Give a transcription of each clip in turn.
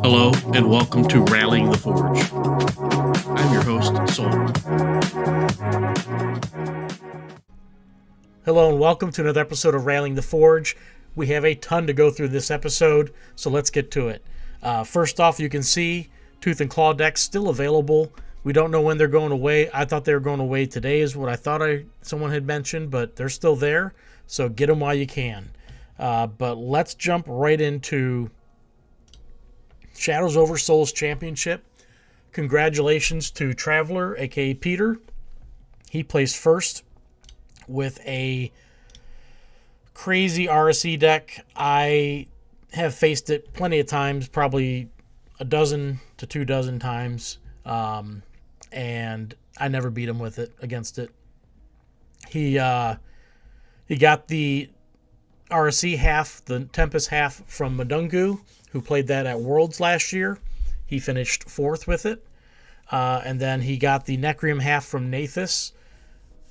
Hello, and welcome to Rallying the Forge. I'm your host, Sol. Hello, and welcome to another episode of Rallying the Forge. We have a ton to go through this episode, so let's get to it. First off, you can see Tooth and Claw decks still available. We don't know when they're going away. I thought they were going away today is what I thought someone had mentioned, but they're still there, so get them while you can. But let's jump right into Shadows Over Solis Championship. Congratulations to Traveler, aka Peter. He placed first with a crazy RSE deck. I have faced it plenty of times, probably a dozen to 2 dozen times, and I never beat him with it against it. He got the RSE half, the Tempest half from Madungu, who played that at Worlds last year. He finished 4th with it. And then he got the Necrium half from Nathus,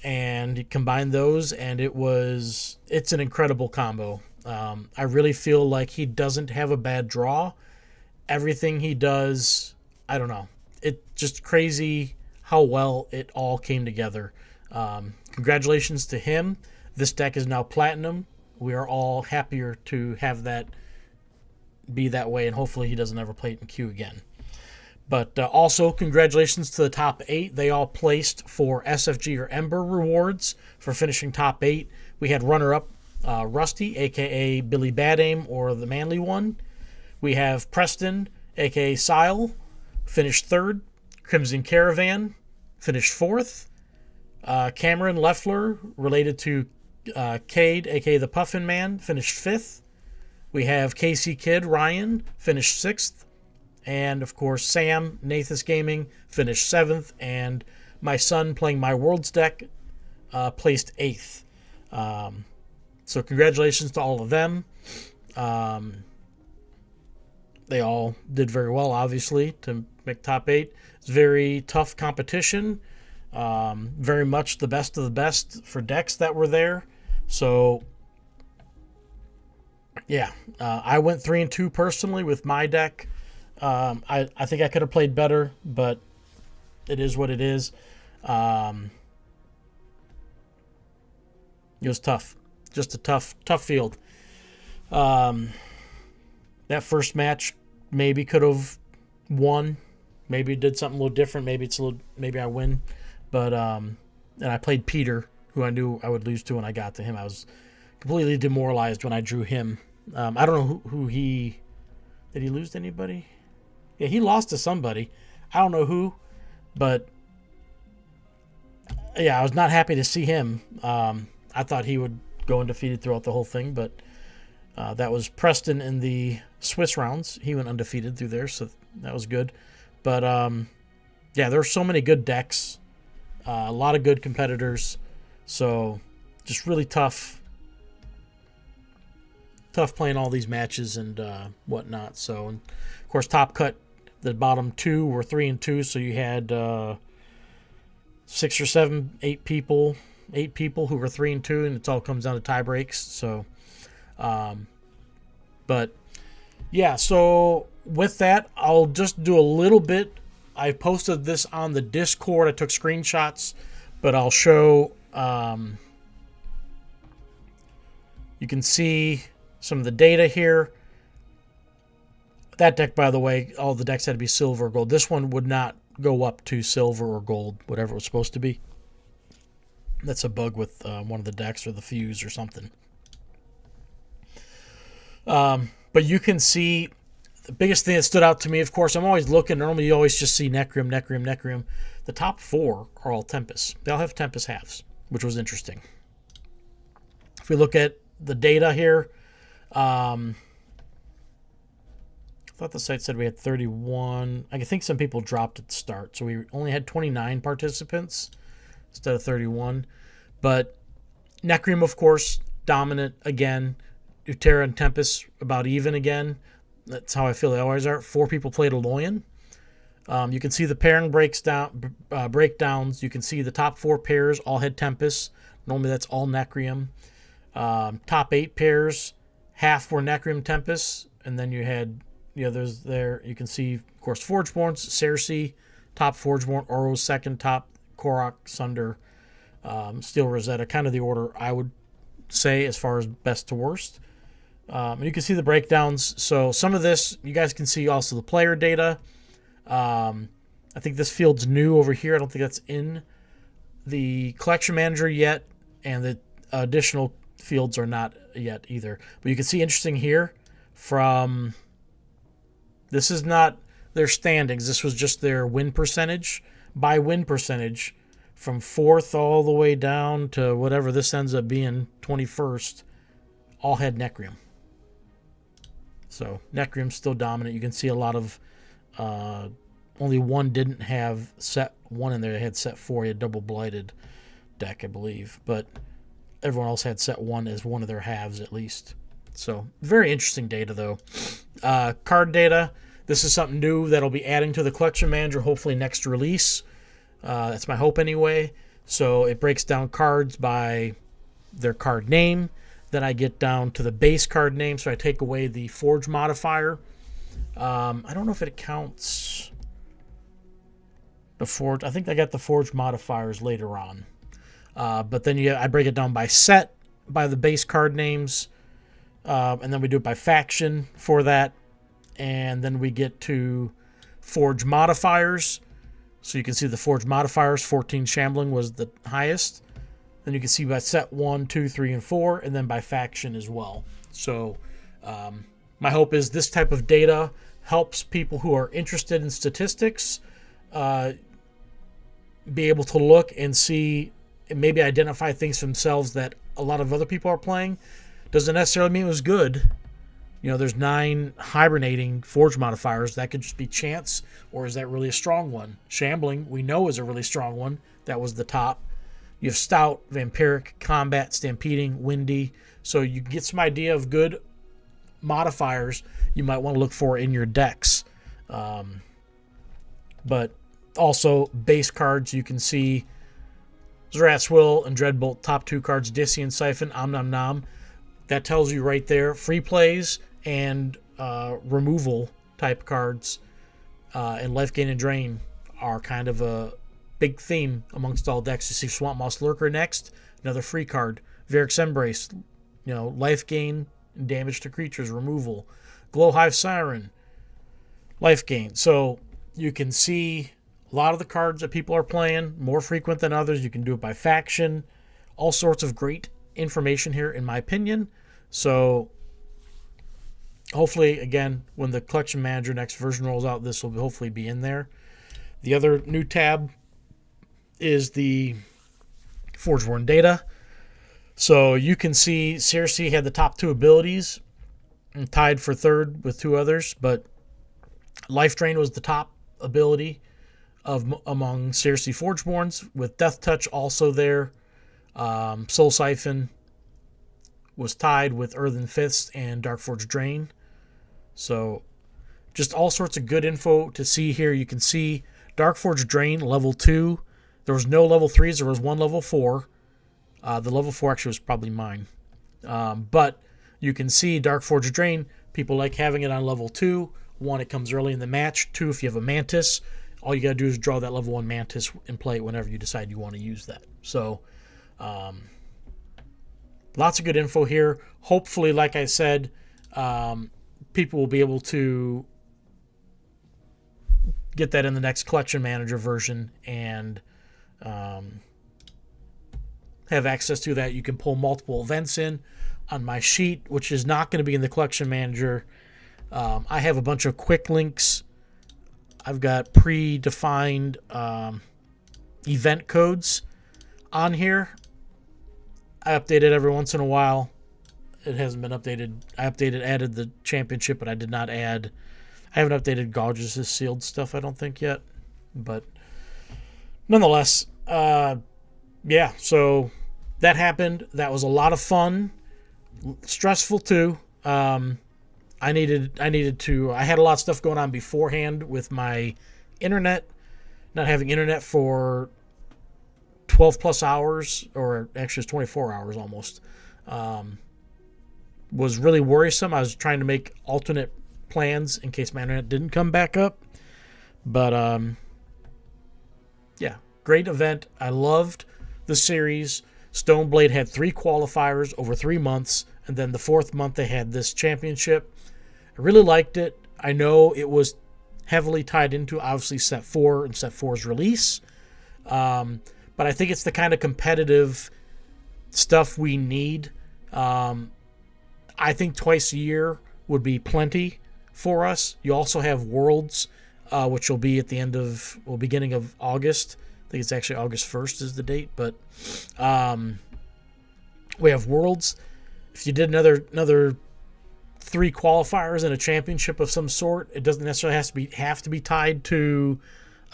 and he combined those, and it's an incredible combo. I really feel like he doesn't have a bad draw. Everything he does, I don't know. It's just crazy how well it all came together. Congratulations to him. This deck is now Platinum. We are all happier to have that be that way, and hopefully he doesn't ever play it in queue again. But also, congratulations to the top 8. They all placed for SFG or Ember rewards for finishing top 8. We had runner-up Rusty, a.k.a. Billy Bad Aim, or the Manly One. We have Preston, a.k.a. Sile, finished 3rd. Crimson Caravan, finished 4th. Cameron Leffler, related to Cade, a.k.a. the Puffin Man, finished 5th. We have KC Kid Ryan, finished 6th. And, of course, Sam, Nathus Gaming, finished 7th. And my son, playing my Worlds deck, placed 8th. So congratulations to all of them. They all did very well, obviously, to make top 8. It's very tough competition. Very much the best of the best for decks that were there. So, yeah, I went 3-2 personally with my deck. I think I could have played better, but it is what it is. It was tough. Just a tough field. That first match maybe could have won. Maybe did something a little different. Maybe I win. But and I played Peter, who I knew I would lose to when I got to him. I was completely demoralized when I drew him. I don't know who he... Did he lose to anybody? Yeah, he lost to somebody. I don't know who, but yeah, I was not happy to see him. I thought he would go undefeated throughout the whole thing, but that was Preston in the Swiss rounds. He went undefeated through there, so that was good. But yeah, there were so many good decks, a lot of good competitors, so just really tough playing all these matches and whatnot. So, and of course, Top Cut, the bottom 2 were 3-2, so you had 6 or 7, 8 people who were 3-2, and it all comes down to tie breaks. So, but yeah, so with that, I'll just do a little bit. I posted this on the Discord. I took screenshots, but I'll show. You can see some of the data here. That deck, by the way, all the decks had to be silver or gold. This one would not go up to silver or gold, whatever it was supposed to be. That's a bug with one of the decks or the fuse or something. But you can see the biggest thing that stood out to me, of course, I'm always looking. Normally you always just see Necrium. The top 4 are all Tempest. They all have Tempest halves, which was interesting. If we look at the data here, I thought the site said we had 31. I think some people dropped at the start, so we only had 29 participants instead of 31. But Necrium, of course, dominant again. Utera and Tempest about even again. That's how I feel they always are. 4 people played Aloyan. You can see the pairing breakdowns. You can see the top 4 pairs all had Tempest. Normally that's all Necrium. Top 8 pairs half were Necrim Tempest, and then you had you can see, of course, Forgeborns, Cersei, top Forgeborn, Oros second, top Korok, Sunder, Steel Rosetta, kind of the order I would say as far as best to worst. And you can see the breakdowns. So some of this, you guys can see also the player data. I think this field's new over here. I don't think that's in the collection manager yet, and the additional fields are not yet either. But you can see interesting here from, this is not their standings. This was just their win percentage. By win percentage, from 4th all the way down to whatever this ends up being, 21st, all had Necrim. So Necrim's still dominant. You can see a lot of, only one didn't have set 1 in there. They had set 4. He had double blighted deck, I believe. But everyone else had set 1 as one of their halves at least. So very interesting data though. Card data. This is something new that'll be adding to the collection manager hopefully next release. That's my hope anyway. So it breaks down cards by their card name. Then I get down to the base card name. So I take away the Forge modifier. I don't know if it counts the Forge. I think I got the Forge modifiers later on. But then I break it down by set, by the base card names. And then we do it by faction for that. And then we get to Forge modifiers. So you can see the Forge modifiers, 14 Shambling was the highest. Then you can see by set 1, 2, 3, and 4, and then by faction as well. So my hope is this type of data helps people who are interested in statistics be able to look and see and maybe identify things for themselves that a lot of other people are playing. Doesn't necessarily mean it was good. You know, there's 9 hibernating Forge modifiers. That could just be chance, or is that really a strong one? Shambling, we know, is a really strong one. That was the top. You have Stout, Vampiric, Combat, Stampeding, Windy. So you can get some idea of good modifiers you might want to look for in your decks. But also base cards, you can see Zrat's Will and Dreadbolt, top 2 cards, Dissy and Siphon, Om Nom Nom. That tells you right there, free plays and removal type cards and life gain and drain are kind of a big theme amongst all decks. You see Swamp Moss Lurker next, another free card. Varric's Embrace, life gain and damage to creatures, removal. Glowhive Siren, life gain. So you can see a lot of the cards that people are playing, more frequent than others. You can do it by faction. All sorts of great information here, in my opinion. So hopefully, again, when the collection manager next version rolls out, this will hopefully be in there. The other new tab is the Forgeborn data. So you can see Cersei had the top 2 abilities and tied for 3rd with 2 others, but Life Drain was the top ability among Cersei Forgeborns, with Death Touch also there. Soul Siphon was tied with Earthen Fists and Darkforge Drain. So just all sorts of good info to see here. You can see Darkforge Drain level 2. There was no level 3s. There was one level 4. The level 4 actually was probably mine. But you can see Darkforge Drain. People like having it on level 2. 1, it comes early in the match. 2, if you have a Mantis, all you got to do is draw that level 1 Mantis and play it whenever you decide you want to use that. So lots of good info here. Hopefully, like I said, people will be able to get that in the next collection manager version and have access to that. You can pull multiple events in on my sheet, which is not going to be in the collection manager. I have a bunch of quick links. I've got predefined event codes on here. I update it every once in a while. It hasn't been updated. I added the championship, but I did not add. I haven't updated Gauges' sealed stuff, I don't think, yet. But nonetheless, yeah, so that happened. That was a lot of fun. Stressful, too. I had a lot of stuff going on beforehand with my internet. Not having internet for 12 plus hours, or actually it's 24 hours almost. was really worrisome. I was trying to make alternate plans in case my internet didn't come back up. But, yeah, great event. I loved the series. Stoneblade had 3 qualifiers over 3 months, and then the 4th month they had this championship. I really liked it. I know it was heavily tied into, obviously, Set 4 and Set 4's release. But I think it's the kind of competitive stuff we need. I think twice a year would be plenty for us. You also have Worlds, which will be at the beginning of August. I think it's actually August 1st is the date, but we have Worlds. If you did another 3 qualifiers and a championship of some sort, it doesn't necessarily have to be tied to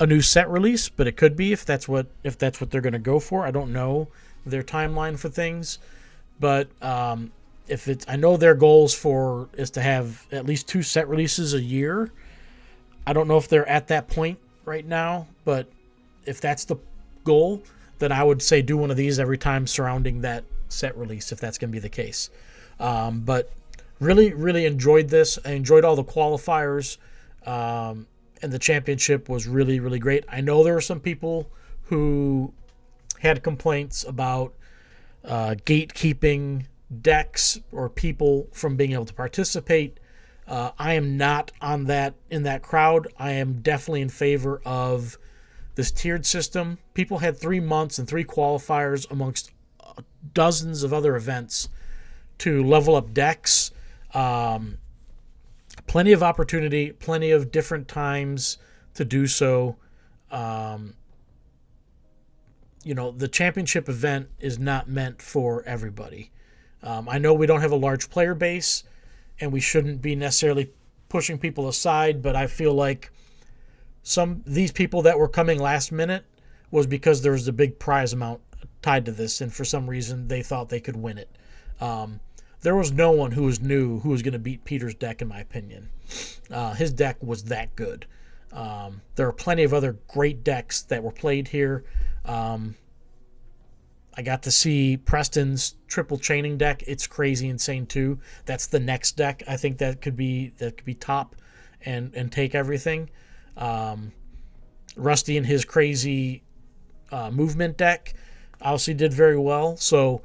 a new set release, but it could be if that's what they're going to go for. I don't know their timeline for things, but I know their goals is to have at least 2 set releases a year. I don't know if they're at that point right now, but if that's the goal, then I would say do one of these every time surrounding that set release, if that's going to be the case. But really, really enjoyed this. I enjoyed all the qualifiers, and the championship was really, really great. I know there were some people who had complaints about gatekeeping decks or people from being able to participate. I am not in that crowd. I am definitely in favor of this tiered system. People had 3 months and 3 qualifiers amongst dozens of other events to level up decks. Plenty of opportunity, plenty of different times to do so. The championship event is not meant for everybody. I know we don't have a large player base, and we shouldn't be necessarily pushing people aside, but I feel like these people that were coming last minute was because there was a big prize amount tied to this, and for some reason they thought they could win it. There was no one who was going to beat Peter's deck, in my opinion. His deck was that good. There are plenty of other great decks that were played here. I got to see Preston's triple chaining deck. It's crazy insane too. That's the next deck. I think that could be top and take everything. Rusty and his crazy movement deck obviously did very well. So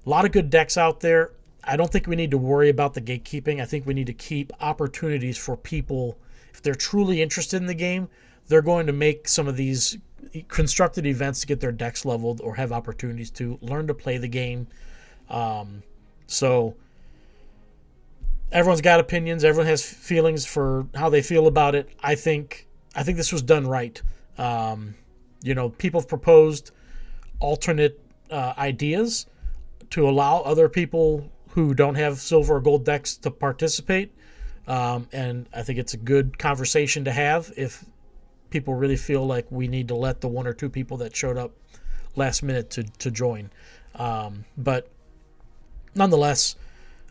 a lot of good decks out there. I don't think we need to worry about the gatekeeping. I think we need to keep opportunities for people. If they're truly interested in the game, they're going to make some of these constructed events to get their decks leveled or have opportunities to learn to play the game. So everyone's got opinions. Everyone has feelings for how they feel about it. I think this was done right. People have proposed alternate ideas to allow other people who don't have silver or gold decks to participate. And I think it's a good conversation to have if people really feel like we need to let the 1 or 2 people that showed up last minute to join. But nonetheless,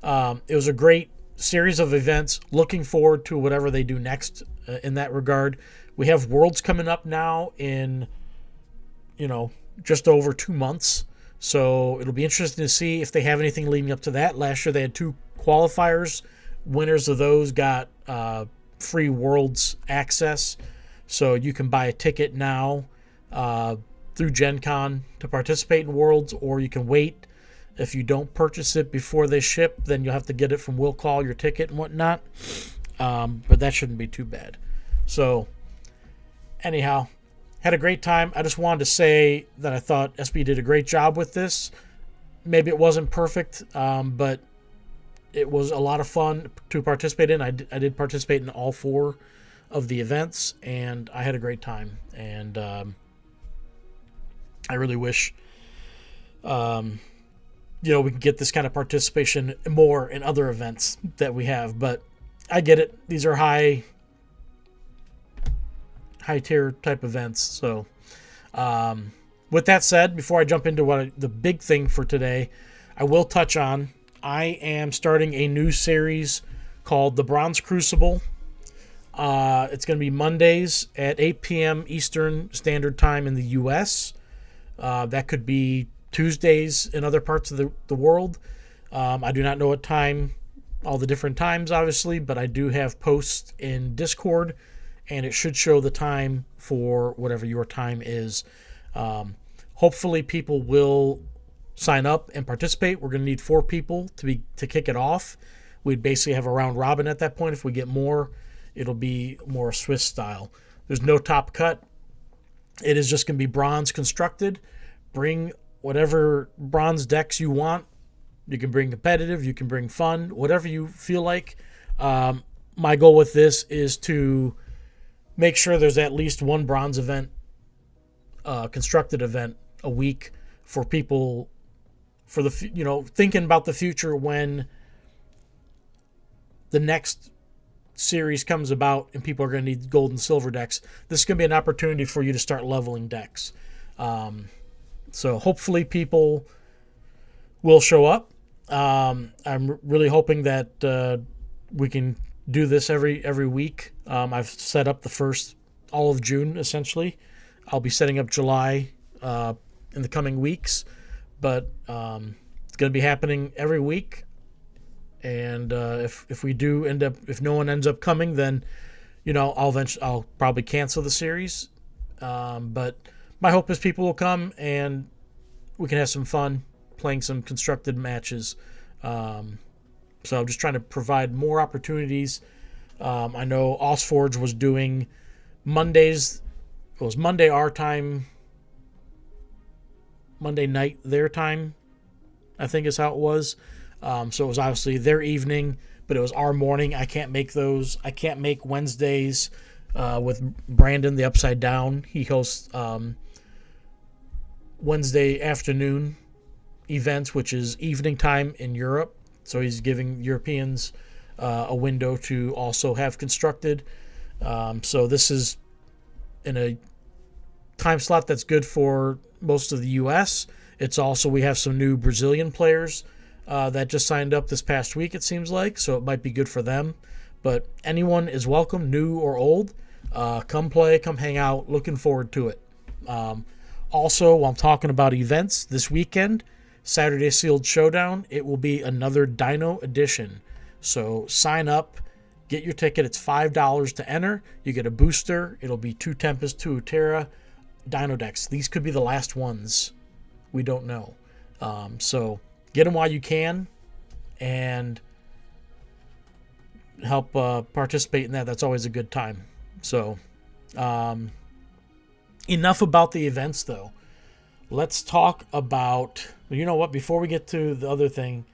it was a great series of events. Looking forward to whatever they do next in that regard. We have Worlds coming up now in, just over 2 months. So it'll be interesting to see if they have anything leading up to that. Last year they had 2 qualifiers. Winners of those got free Worlds access. So you can buy a ticket now through Gen Con to participate in Worlds, or you can wait. If you don't purchase it before they ship, then you'll have to get it from Will Call, your ticket and whatnot. But that shouldn't be too bad. So anyhow, had a great time. I just wanted to say that I thought SB did a great job with this. Maybe it wasn't perfect, but it was a lot of fun to participate in. I did participate in all 4 of the events, and I had a great time. And I really wish we can get this kind of participation more in other events that we have. But I get it. These are high tier type events. So with that said, before I jump into the big thing for today, I will touch on, I am starting a new series called The Bronze Crucible. It's going to be Mondays at 8 p.m. Eastern Standard Time in the U.S. That could be Tuesdays in other parts of the world. I do not know what time all the different times, obviously, but I do have posts in Discord, and it should show the time for whatever your time is. Hopefully people will sign up and participate. We're going to need 4 people to kick it off. We'd basically have a round robin at that point. If we get more, it'll be more Swiss style. There's no top cut. It is just going to be bronze constructed. Bring whatever bronze decks you want. You can bring competitive, you can bring fun, whatever you feel like. My goal with this is to make sure there's at least one bronze event, constructed event a week for people, for the thinking about the future when the next series comes about and people are going to need gold and silver decks. This is going to be an opportunity for you to start leveling decks. So hopefully people will show up. I'm really hoping that we can do this every week. I've set up the first all of June, essentially. I'll be setting up July in the coming weeks, but it's going to be happening every week. And if we do end up, if no one ends up coming, then I'll probably cancel the series. But my hope is people will come and we can have some fun playing some constructed matches. So I'm just trying to provide more opportunities. I know SolForge was doing Mondays. It was Monday our time, Monday night their time, I think is how it was. So it was obviously their evening, but it was our morning. I can't make those. I can't make Wednesdays with Brandon, the Upside Down. He hosts Wednesday afternoon events, which is evening time in Europe. So he's giving Europeans a window to also have constructed. So this is in a time slot that's good for most of the U.S. It's also, we have some new Brazilian players that just signed up this past week, it seems like. So it might be good for them. But anyone is welcome, new or old. Come play, come hang out. Looking forward to it. Also, while I'm talking about events, this weekend, Saturday Sealed Showdown, it will be another Dino edition. So sign up, get your ticket. It's $5 to enter. You get a booster. It'll be 2 Tempest, 2 Utera Dino decks. These could be the last ones. We don't know. So get them while you can and help participate in that. That's always a good time. So enough about the events, though. Let's talk about, you know what, before we get to the other thing,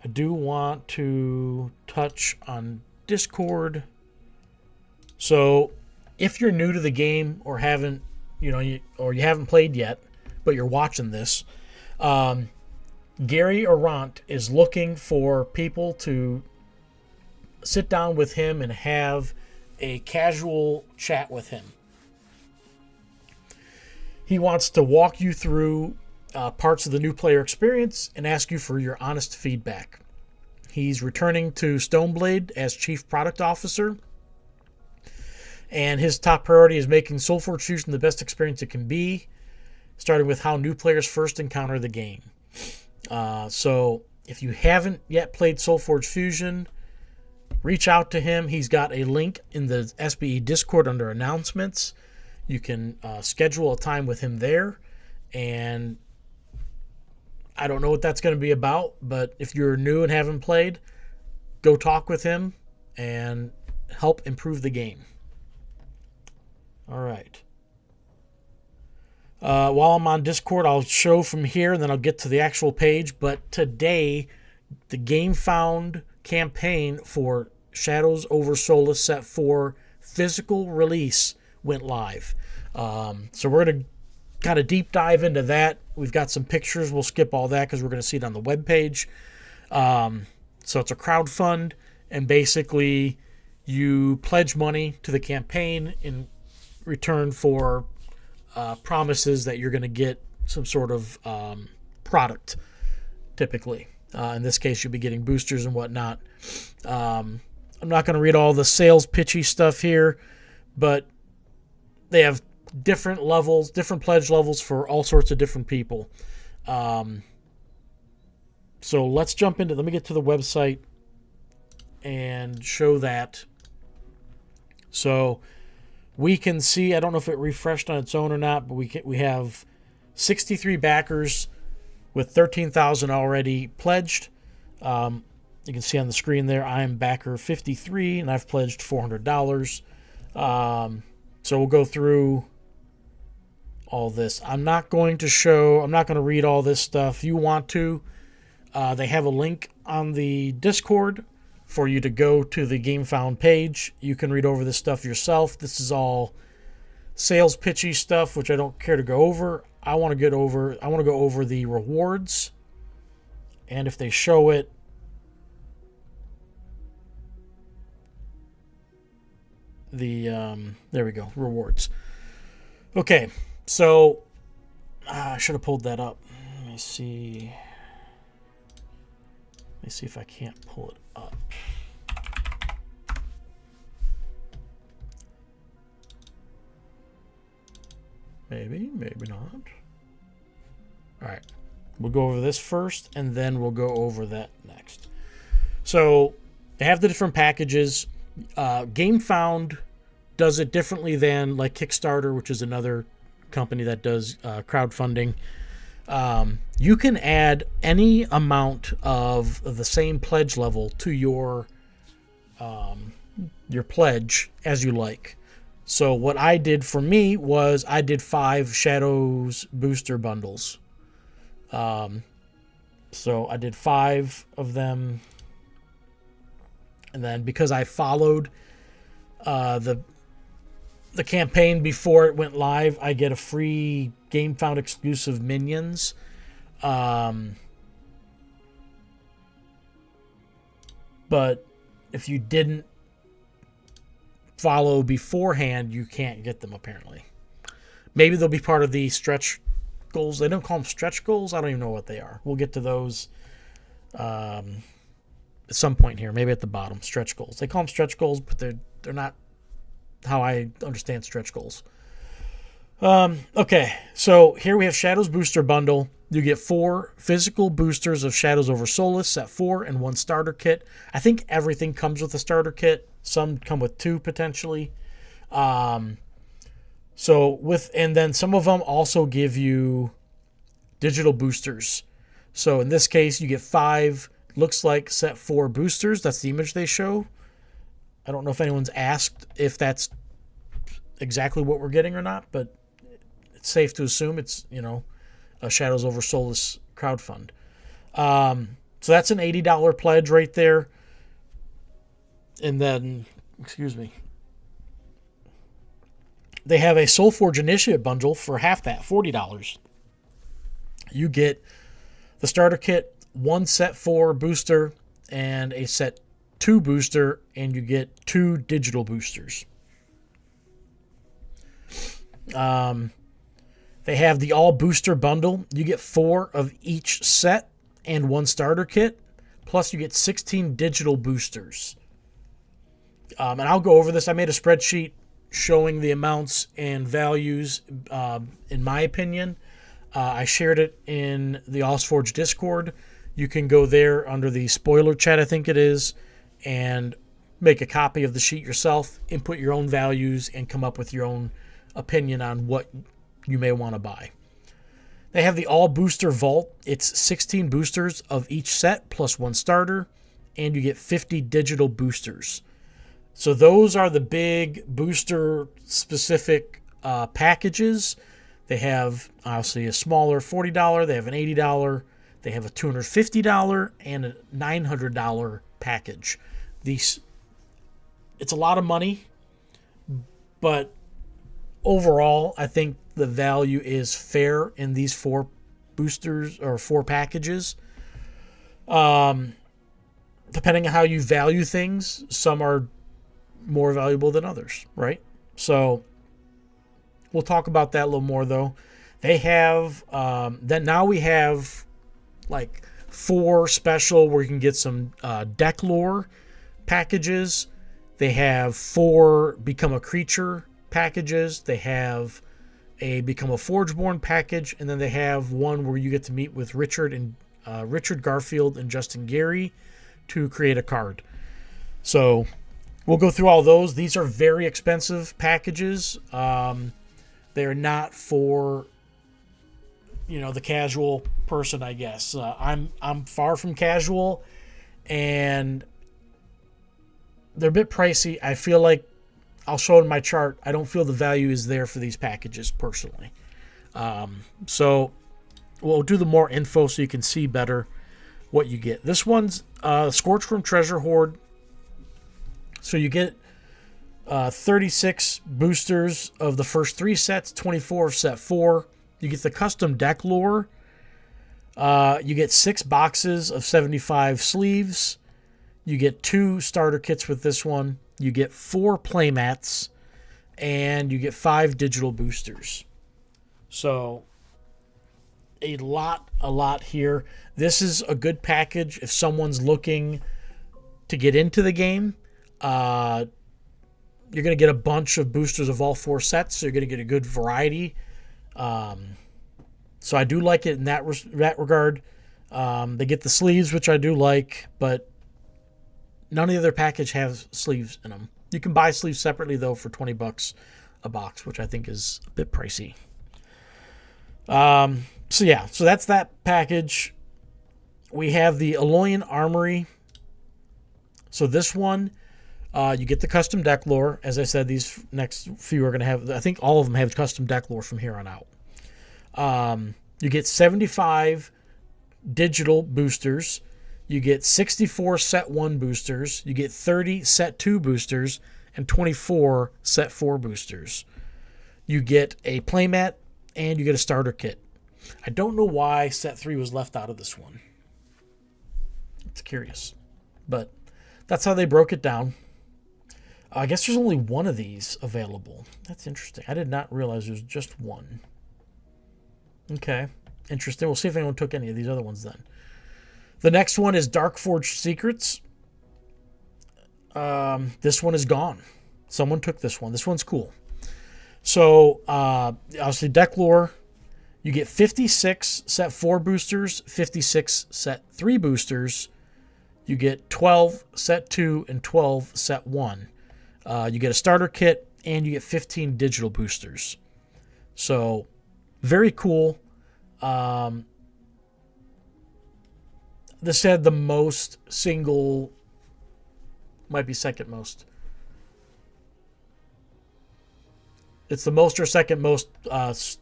I do want to touch on Discord. So if you're new to the game or haven't, you haven't played yet, but you're watching this, Gary Arant is looking for people to sit down with him and have a casual chat with him. He wants to walk you through parts of the new player experience and ask you for your honest feedback. He's returning to Stoneblade as Chief Product Officer, and his top priority is making SolForge Fusion the best experience it can be, starting with how new players first encounter the game. So if you haven't yet played SolForge Fusion, reach out to him. He's got a link in the SBE Discord under announcements. You can schedule a time with him there, and I don't know what that's going to be about, but if you're new and haven't played, go talk with him and help improve the game. All right. While I'm on Discord, I'll show from here, and then I'll get to the actual page. But today, the Gamefound campaign for Shadows Over Solis Set 4 physical release went live. So we're going to kind of deep dive into that. We've got some pictures. We'll skip all that because we're going to see it on the webpage. So it's a crowdfund, and basically you pledge money to the campaign in return for promises that you're going to get some sort of product, typically. In this case, you'll be getting boosters and whatnot. I'm not going to read all the sales pitchy stuff here, but they have different levels, different pledge levels for all sorts of different people. So let's jump into, let me get to the website and show that. So we can see, I don't know if it refreshed on its own or not, but we have 63 backers with 13,000 already pledged. You can see on the screen there, I am backer 53, and I've pledged $400. So we'll go through all this. I'm not going to read all this stuff. If you want to, they have a link on the Discord for you to go to the Gamefound page. You can read over this stuff yourself. This is all sales pitchy stuff, which I don't care to go over. I want to go over the rewards, and if they show it, there we go, rewards. Okay, so I should have pulled that up. Let me see if I can't pull it up. Maybe not. All right, we'll go over this first, and then we'll go over that next. So they have the different packages. Gamefound does it differently than like Kickstarter, which is another company that does crowdfunding. You can add any amount of the same pledge level to your pledge as you like. So what I did for me was I did 5 Shadows booster bundles. So I did 5 of them. And then because I followed the campaign before it went live, I get a free Gamefound exclusive minions. But if you didn't follow beforehand, you can't get them apparently. Maybe they'll be part of the stretch goals. They don't call them stretch goals. I don't even know what they are. We'll get to those at some point here, maybe at the bottom. Stretch goals. They call them stretch goals, but they're not how I understand stretch goals. Okay, so here we have Shadows Booster Bundle. You get 4 physical boosters of Shadows Over Solis, set 4, and 1 starter kit. I think everything comes with a starter kit. Some come with 2 potentially. And then some of them also give you digital boosters. So in this case, you get 5, looks like set 4 boosters. That's the image they show. I don't know if anyone's asked if that's exactly what we're getting or not, but it's safe to assume it's, a Shadows Over Solis crowdfund. So that's an $80 pledge right there. And then, they have a SolForge Initiative bundle for half that, $40. You get the starter kit, 1 set 4 booster, and a set 2 booster, and you get 2 digital boosters. They have the all booster bundle. You get 4 of each set and 1 starter kit, plus you get 16 digital boosters. And I'll go over this. I made a spreadsheet showing the amounts and values, in my opinion. I shared it in the SolForge Discord. You can go there under the spoiler chat, I think it is, and make a copy of the sheet yourself, input your own values, and come up with your own opinion on what you may want to buy. They have the all booster vault. It's 16 boosters of each set plus 1 starter, and you get 50 digital boosters. So those are the big booster specific packages. They have obviously a smaller $40, they have an $80, they have a $250 and a $900 package. It's a lot of money, but overall, I think the value is fair in these 4 boosters or 4 packages. Depending on how you value things, some are more valuable than others, right? So we'll talk about that a little more, though. They have now we have like 4 special where you can get some deck lore packages. They have 4 become a creature packages. They have a become a Forgeborn package, and then they have one where you get to meet with Richard Garfield and Justin Gary to create a card. So we'll go through all those. These are very expensive packages. They're not for, the casual person, I guess. I'm far from casual, and they're a bit pricey. I feel like, I'll show in my chart, I don't feel the value is there for these packages personally. So we'll do the more info so you can see better what you get. This one's Scorched Room Treasure Hoard. So you get 36 boosters of the first 3 sets, 24 of set 4. You get the custom deck lore. You get 6 boxes of 75 sleeves. You get 2 starter kits with this one. You get 4 playmats. And you get 5 digital boosters. So a lot here. This is a good package if someone's looking to get into the game. You're going to get a bunch of boosters of all 4 sets, so you're going to get a good variety. So I do like it in that regard. They get the sleeves, which I do like, but none of the other package has sleeves in them. You can buy sleeves separately, though, for $20 a box, which I think is a bit pricey. So that's that package. We have the Aloyan Armory. So this one, you get the custom deck lore. As I said, these next few are going to have, I think all of them have custom deck lore from here on out. You get 75 digital boosters. You get 64 set 1 boosters. You get 30 set 2 boosters and 24 set 4 boosters. You get a playmat and you get a starter kit. I don't know why set 3 was left out of this one. It's curious. But that's how they broke it down. I guess there's only one of these available. That's interesting. I did not realize there's just one. Okay. Interesting. We'll see if anyone took any of these other ones then. The next one is Darkforged Secrets. This one is gone. Someone took this one. This one's cool. So, obviously, deck lore. You get 56 set 4 boosters, 56 set 3 boosters. You get 12 set 2 and 12 set 1. You get a starter kit, and you get 15 digital boosters. So, very cool. This had the most single, might be second most. It's the most or second most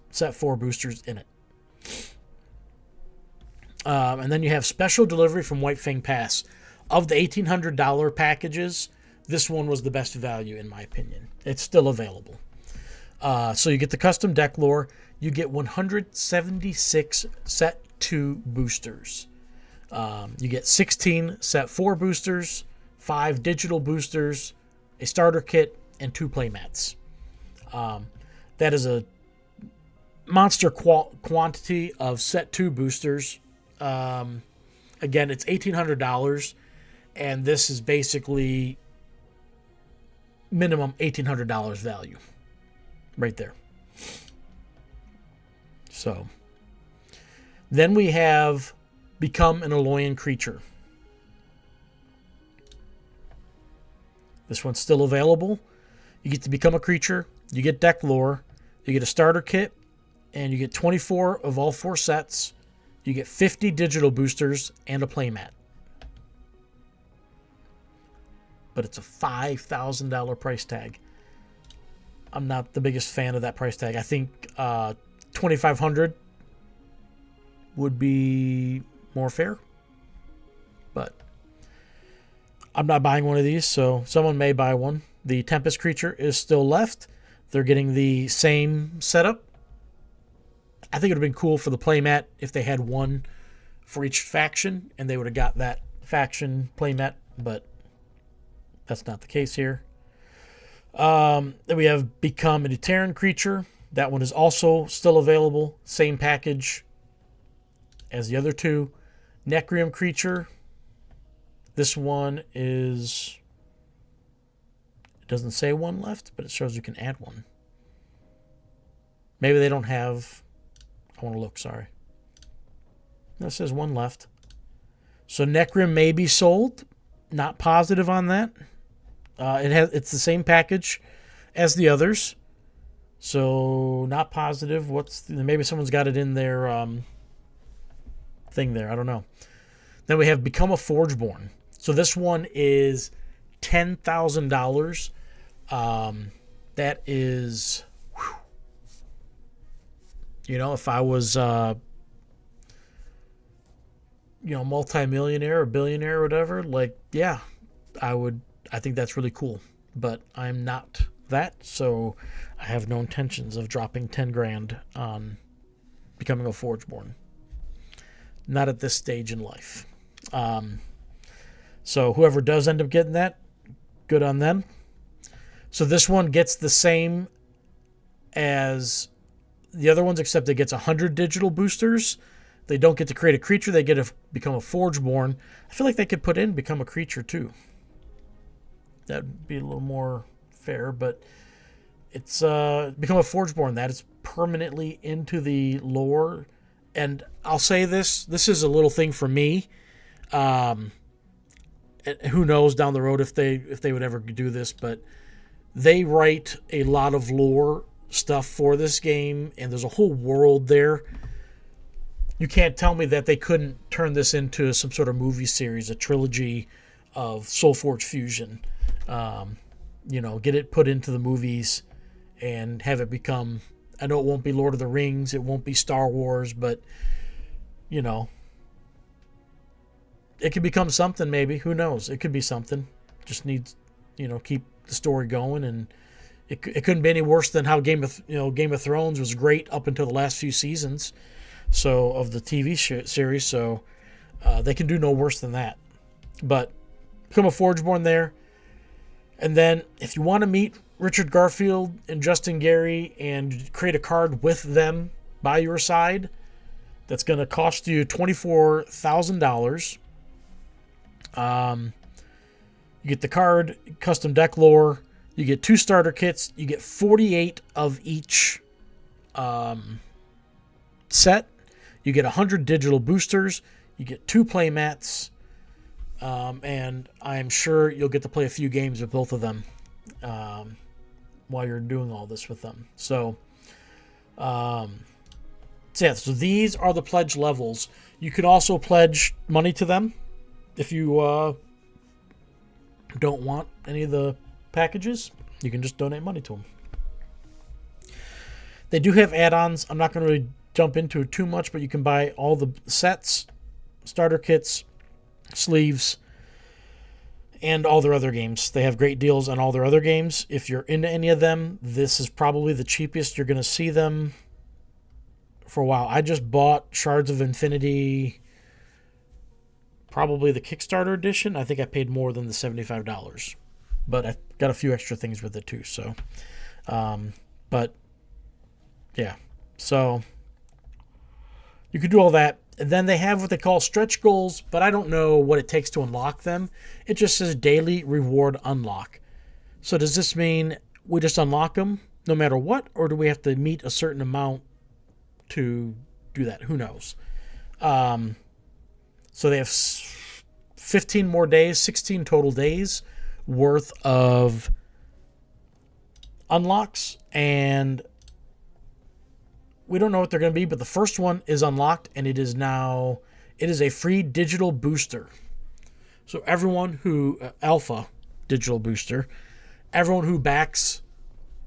set 4 boosters in it. And then you have special delivery from White Fang Pass. Of the $1,800 packages, this one was the best value in my opinion. It's still available. So you get the custom deck lore. You get 176 set 2 boosters. You get 16 set 4 boosters, 5 digital boosters, a starter kit, and 2 playmats. That is a monster quantity of set 2 boosters. Again, it's $1,800, and this is basically minimum $1,800 value right there. So then we have Become an Aloyan Creature. This one's still available. You get to become a creature. You get deck lore. You get a starter kit. And you get 24 of all 4 sets. You get 50 digital boosters and a playmat. But it's a $5,000 price tag. I'm not the biggest fan of that price tag. I think $2,500 would be more fair. But I'm not buying one of these, so someone may buy one. The Tempest creature is still left. They're getting the same setup. I think it would have been cool for the playmat if they had one for each faction, and they would have got that faction playmat, but that's not the case here. Then we have Become an Eterran Creature. That one is also still available. Same package as the other 2. Necrium Creature. This one is... It doesn't say one left, but it shows you can add one. Maybe they don't have... I want to look, sorry. No, it says one left. So Necrium may be sold. not positive on that. It's the same package as the others, so not positive. Maybe someone's got it in their thing there. I don't know. Then we have Become a Forgeborn. So this one is $10,000. That is, if I was, multimillionaire or billionaire or whatever, I think that's really cool. But I'm not that, so I have no intentions of dropping 10 grand on becoming a Forgeborn. Not at this stage in life. So whoever does end up getting that, good on them. So this one gets the same as the other ones, except it gets 100 digital boosters. They don't get to create a creature. They get to become a Forgeborn. I feel like they could put in become a creature too. That would be a little more fair, but it's become a Forgeborn. That is permanently into the lore. And I'll say this is a little thing for me. Who knows down the road if they would ever do this, but they write a lot of lore stuff for this game, and there's a whole world there. You can't tell me that they couldn't turn this into some sort of movie series, a trilogy of SolForge Fusion. Get it put into the movies and have it become, I know it won't be Lord of the Rings, it won't be Star Wars, but, it could become something maybe. Who knows? It could be something. Just needs, keep the story going, and it couldn't be any worse than how Game of Thrones was great up until the last few seasons, so of the TV series. So they can do no worse than that. But become a Forgeborn there, and then if you want to meet Richard Garfield and Justin Gary and create a card with them by your side, that's going to cost you $24,000. You get the card, custom deck lore, you get 2 starter kits, you get 48 of each set, you get 100 digital boosters, you get 2 play mats, and I'm sure you'll get to play a few games with both of them while you're doing all this with them. So these are the pledge levels. You can also pledge money to them if you don't want any of the packages. You can just donate money to them. They do have add-ons. I'm not going to really jump into it too much, but you can buy all the sets, starter kits, sleeves, and all their other games. They have great deals on all their other games. If you're into any of them, this is probably the cheapest you're going to see them for a while. I just bought Shards of Infinity, probably the Kickstarter edition. I think I paid more than the $75, but I've got a few extra things with it too. So, but yeah, so you could do all that. And then they have what they call stretch goals, but I don't know what it takes to unlock them. It just says daily reward unlock. So does this mean we just unlock them no matter what, or do we have to meet a certain amount to do that? Who knows? So they have 15 more days, 16 total days worth of unlocks, and we don't know what they're going to be, but the first one is unlocked, and it is a free digital booster. So everyone who, alpha digital booster, everyone who backs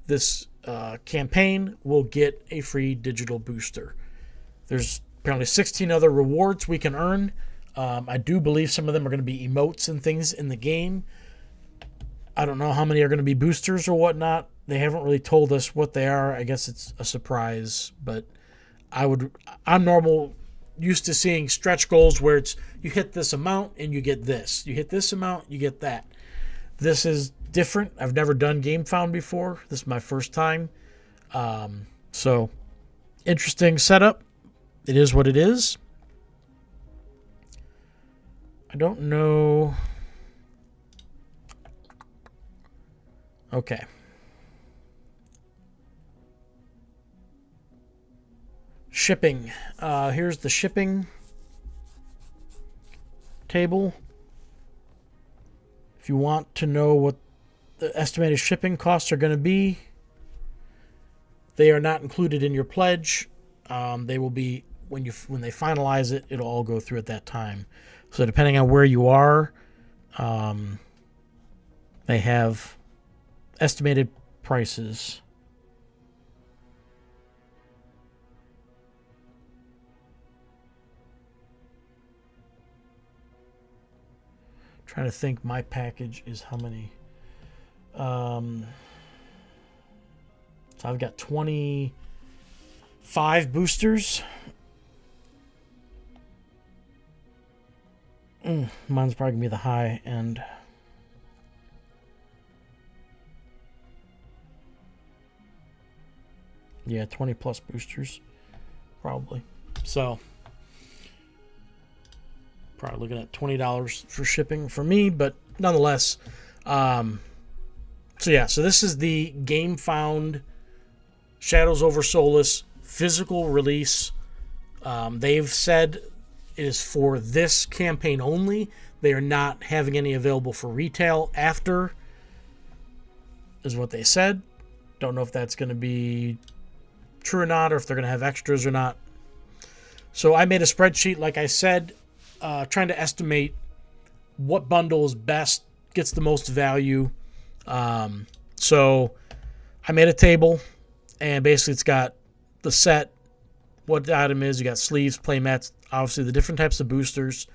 this campaign will get a free digital booster. There's apparently 16 other rewards we can earn. I do believe some of them are going to be emotes and things in the game. I don't know how many are going to be boosters or whatnot. They haven't really told us what they are. I guess it's a surprise, but I'm used to seeing stretch goals where it's you hit this amount and you get this. You hit this amount, you get that. This is different. I've never done Gamefound before. This is my first time. So interesting setup. It is what it is. I don't know. Okay. Shipping. Here's the shipping table. If you want to know what the estimated shipping costs are going to be, they are not included in your pledge. They will be when they finalize it. It'll all go through at that time. So depending on where you are, they have estimated prices. Trying to think, my package is how many? So I've got 25 boosters. Mine's probably gonna be the high end. Yeah, 20 plus boosters, probably. So probably looking at $20 for shipping for me, but nonetheless. So this is the Gamefound Shadows Over Solis physical release. They've said it is for this campaign only. They are not having any available for retail after, is what they said. Don't know if that's going to be true or not, or if they're going to have extras or not. So I made a spreadsheet, like I said, trying to estimate what bundle is best, gets the most value. So I made a table, and basically it's got the set, what the item is. You got sleeves, playmats, obviously the different types of boosters.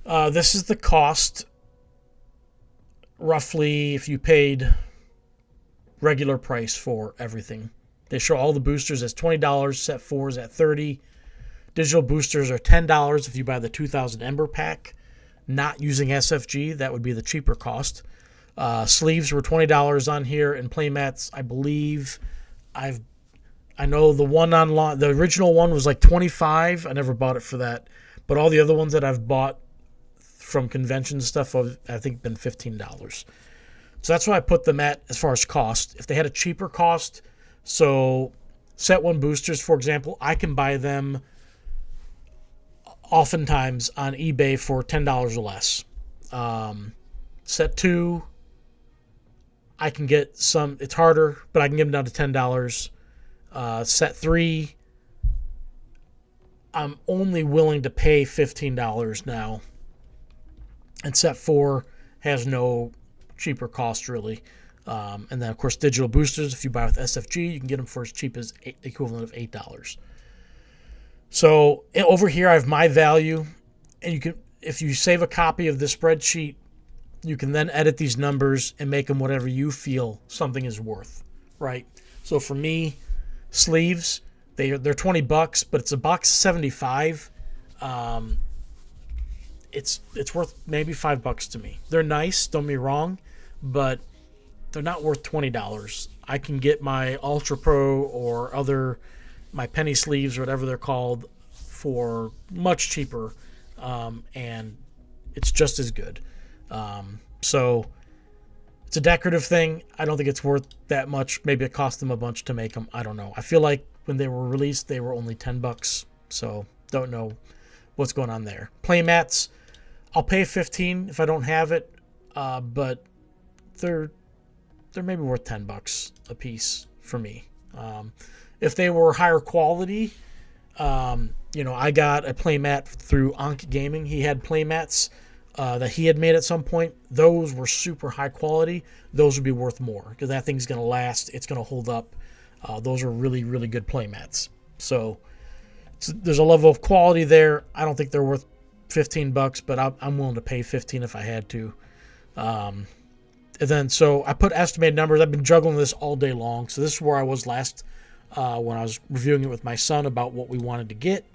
This is the cost, roughly, if you paid regular price for everything. They show all the boosters as $20, set 4 is at $30. Digital boosters are $10 if you buy the 2000 Ember pack. Not using SFG, that would be the cheaper cost. Sleeves were $20 on here, and playmats, I believe, I know the one online, the original one was like $25. I never bought it for that, but all the other ones that I've bought from convention stuff, I think, been $15. So that's why I put them at as far as cost. If they had a cheaper cost, so set 1 boosters, for example, I can buy them oftentimes on eBay for $10 or less. Set 2, I can get some, it's harder, but I can get them down to $10. Set 3, I'm only willing to pay $15 now. And set 4 has no cheaper cost, really. And then, of course, digital boosters, if you buy with SFG, you can get them for as cheap as the equivalent of $8. So over here, I have my value. And you can, if you save a copy of the spreadsheet, you can then edit these numbers and make them whatever you feel something is worth, right? So for me, sleeves, they're $20, but it's $1.75. It's worth maybe $5 to me. They're nice, don't get me wrong, but they're not worth $20. I can get my Ultra Pro or my penny sleeves or whatever they're called for much cheaper, and it's just as good. So it's a decorative thing. I don't think it's worth that much. Maybe it cost them a bunch to make them. I don't know. I feel like when they were released, they were only $10. So don't know what's going on there. Playmats, I'll pay $15 if I don't have it, but they're maybe worth $10 a piece for me. If they were higher quality, I got a playmat through Ankh Gaming. He had playmats that he had made at some point. Those were super high quality. Those would be worth more because that thing's going to last. It's going to hold up. Those are really, really good playmats. So there's a level of quality there. I don't think they're worth $15, but I'm willing to pay $15 if I had to. And then, so I put estimated numbers. I've been juggling this all day long. So this is where I was last when I was reviewing it with my son about what we wanted to get.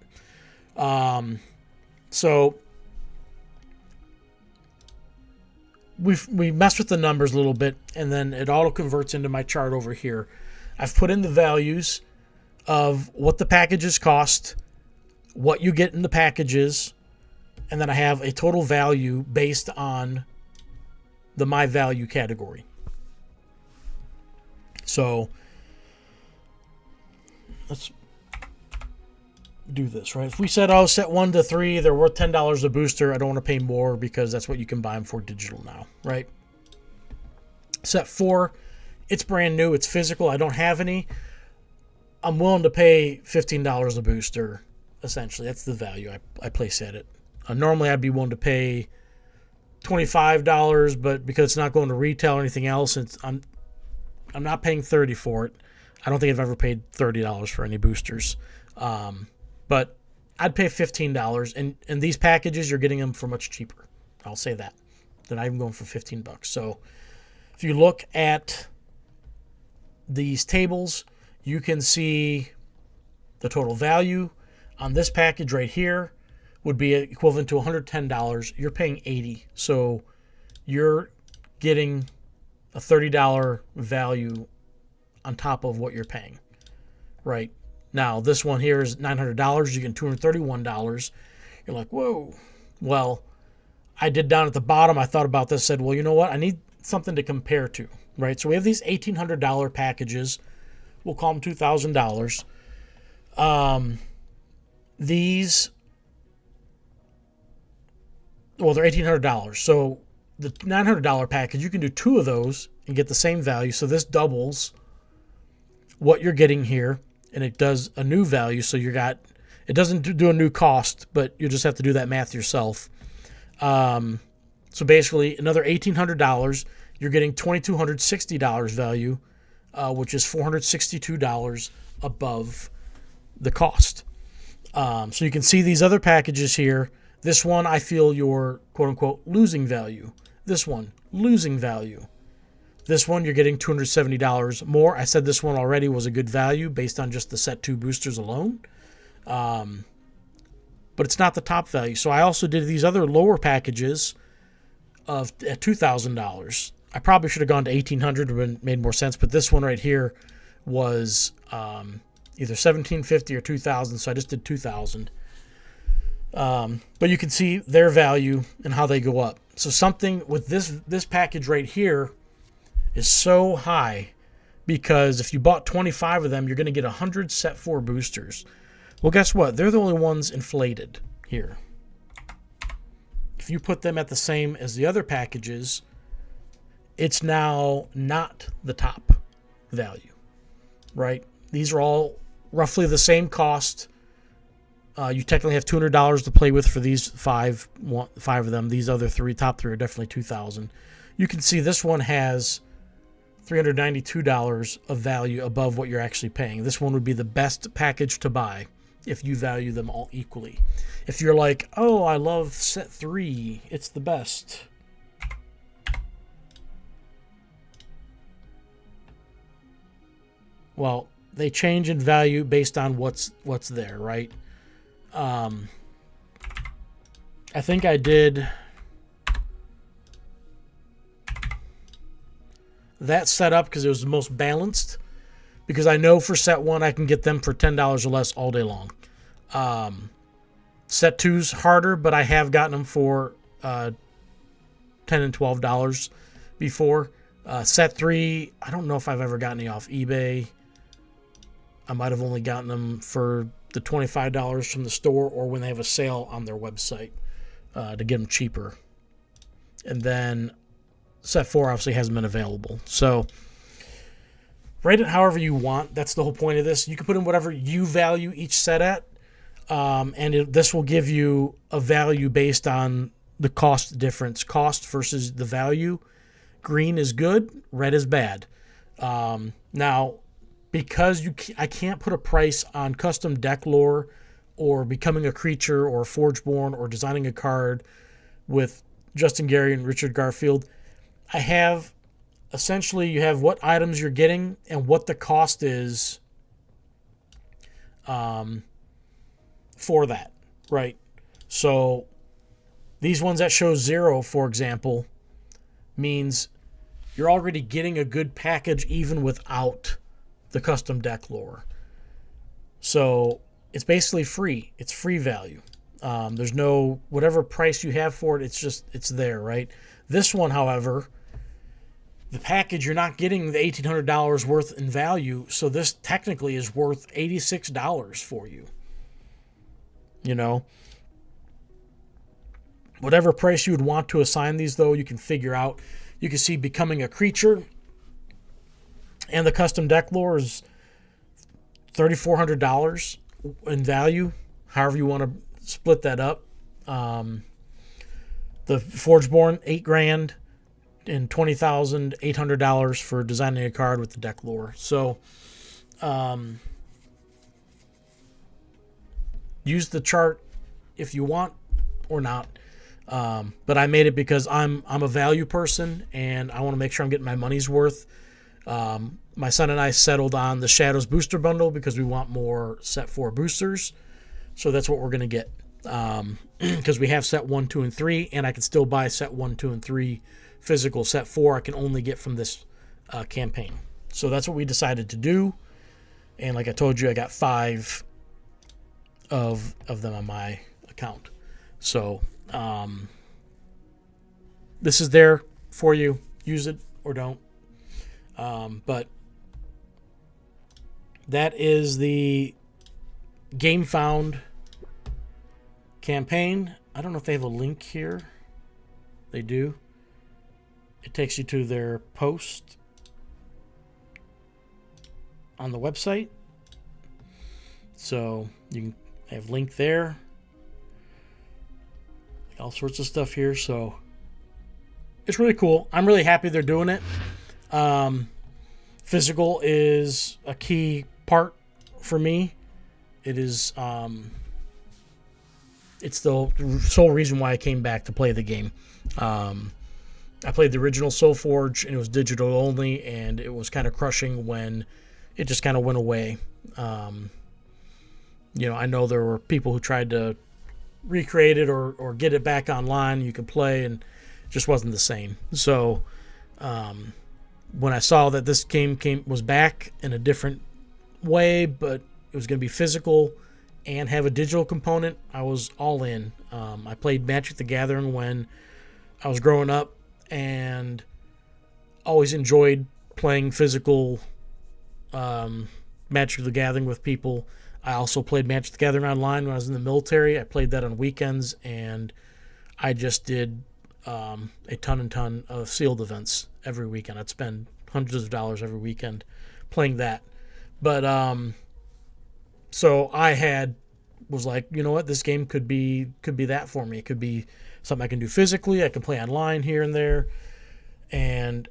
So we messed with the numbers a little bit, and then it auto converts into my chart over here. I've put in the values of what the packages cost, what you get in the packages, and then I have a total value based on the my value category. So let's do this, right? If we said, oh, set 1 to 3, they're worth $10 a booster, I don't want to pay more because that's what you can buy them for digital now, right? Set 4, it's brand new, it's physical, I don't have any. I'm willing to pay $15 a booster, essentially. That's the value I place at it. Normally, I'd be willing to pay $25, but because it's not going to retail or anything else, I'm not paying $30 for it. I don't think I've ever paid $30 for any boosters. But I'd pay $15, and these packages, you're getting them for much cheaper. I'll say that. They're not even going for $15. So if you look at these tables, you can see the total value on this package right here would be equivalent to $110. You're paying $80. So you're getting a $30 value on top of what you're paying, right? Now, this one here is $900. You get $231. You're like, whoa. Well, I did down at the bottom. I thought about this, said, well, you know what? I need something to compare to, right? So we have these $1,800 packages. We'll call them $2,000. These, well, they're $1,800. So the $900 package, you can do 2 of those and get the same value. So this doubles what you're getting here, and it does a new value. So it doesn't do a new cost, but you just have to do that math yourself. So basically, another $1,800, you're getting $2,260 value, which is $462 above the cost. So you can see these other packages here. This one, I feel you're quote-unquote losing value. This one, losing value. This one, you're getting $270 more. I said this one already was a good value based on just the set 2 boosters alone. But it's not the top value. So I also did these other lower packages at $2,000. I probably should have gone to $1,800, would have made more sense. But this one right here was either $1,750 or $2,000. So I just did $2,000. But you can see their value and how they go up. So something with this package right here is so high because if you bought 25 of them, you're going to get 100 set 4 boosters. Well, guess what? They're the only ones inflated here. If you put them at the same as the other packages, it's now not the top value, right? These are all roughly the same cost. You technically have $200 to play with for these five of them. These other top 3 are definitely $2,000. You can see this one has $392 of value above what you're actually paying. This one would be the best package to buy if you value them all equally. If you're like, oh, I love set 3, it's the best. Well, they change in value based on what's there, right? I think I did that setup because it was the most balanced, because I know for set 1 I can get them for $10 or less all day long. Set 2's harder, but I have gotten them for $10 and $12 before. Set 3, I don't know if I've ever gotten any off eBay. I might have only gotten them for the $25 from the store or when they have a sale on their website to get them cheaper. And then set 4 obviously hasn't been available. So rate it however you want. That's the whole point of this. You can put in whatever you value each set at, and this will give you a value based on the cost difference. Cost versus the value. Green is good, red is bad. Now, because I can't put a price on custom deck lore or becoming a creature or Forgeborn or designing a card with Justin Gary and Richard Garfield, I have essentially you have what items you're getting and what the cost is for that, right? So these ones that show 0, for example, means you're already getting a good package even without the custom deck lore. So it's basically free. It's free value. There's no whatever price you have for it. It's there, right? This one, however, the package, you're not getting the $1,800 worth in value. So this technically is worth $86 for you. you know. Whatever price you would want to assign these, though, you can figure out. You can see becoming a creature and the custom deck lore is $3,400 in value, however you want to split that up. The Forgeborn, $8,000 and $20,800 for designing a card with the deck lore. So, use the chart if you want or not. But I made it because I'm a value person and I want to make sure I'm getting my money's worth. My son and I settled on the Shadows booster bundle because we want more set 4 boosters. So that's what we're going to get. Because we have set 1, 2, and 3, and I can still buy set 1, 2, and 3 physical. Set 4 I can only get from this campaign. So that's what we decided to do. And like I told you, I got 5 of them on my account. So this is there for you. Use it or don't. But that is the Gamefound campaign. I don't know if they have a link here. They do. It takes you to their post on the website. So you can have a link there. All sorts of stuff here. So it's really cool. I'm really happy they're doing it. Physical is a key part for me. It is it's the sole reason why I came back to play the game. I played the original SolForge and it was digital only, and it was kind of crushing when it just kind of went away. You know, I know there were people who tried to recreate it or get it back online. You could play, and it just wasn't the same. So when I saw that this game was back in a different way, but it was going to be physical and have a digital component, I was all in. I played Magic the Gathering when I was growing up and always enjoyed playing physical Magic the Gathering with people. I also played Magic the Gathering online when I was in the military. I played that on weekends, and I just did a ton of sealed events every weekend. I'd spend hundreds of dollars every weekend playing that. But so I was like, you know what, this game could be that for me. It could be something I can do physically. I can play online here and there. And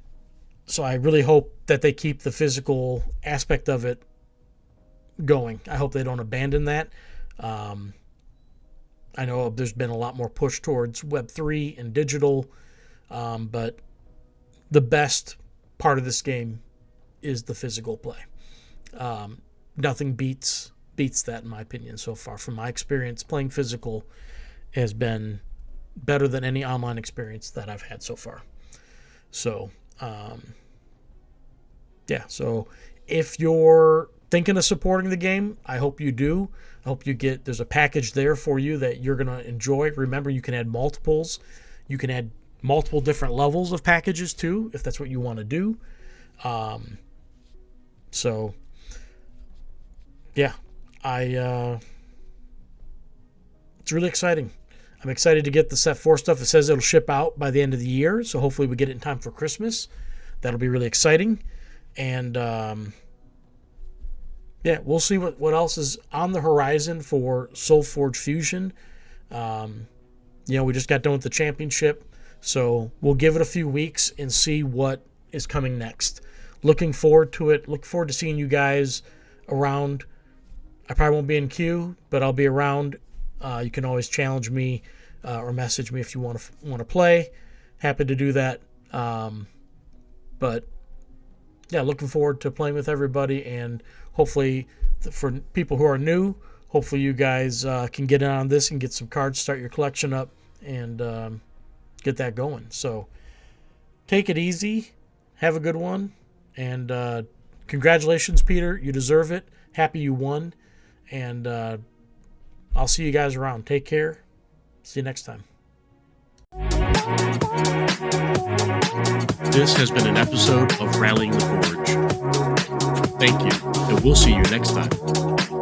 so I really hope that they keep the physical aspect of it going. I hope they don't abandon that. I know there's been a lot more push towards Web3 and digital, but the best part of this game is the physical play. Nothing beats that, in my opinion, so far. From my experience, playing physical has been better than any online experience that I've had so far. So, yeah. So if you're thinking of supporting the game, I hope you do. I hope you there's a package there for you that you're going to enjoy. Remember, you can add multiples. You can add multiple different levels of packages too, if that's what you want to do. So yeah, it's really exciting. I'm excited to get the set 4 stuff. It says it'll ship out by the end of the year, so hopefully we get it in time for Christmas. That'll be really exciting. And yeah, we'll see what else is on the horizon for SolForge Fusion. We just got done with the championship, so we'll give it a few weeks and see what is coming next. Looking forward to it. Look forward to seeing you guys around. I probably won't be in queue, but I'll be around. You can always challenge me or message me if you want to play. Happy to do that. But yeah, looking forward to playing with everybody, and hopefully for people who are new, hopefully you guys can get in on this and get some cards, start your collection up, and get that going. So take it easy. Have a good one. And congratulations, Peter. You deserve it. Happy you won. And I'll see you guys around. Take care. See you next time. This has been an episode of Rallying the Forge. Thank you, and we'll see you next time.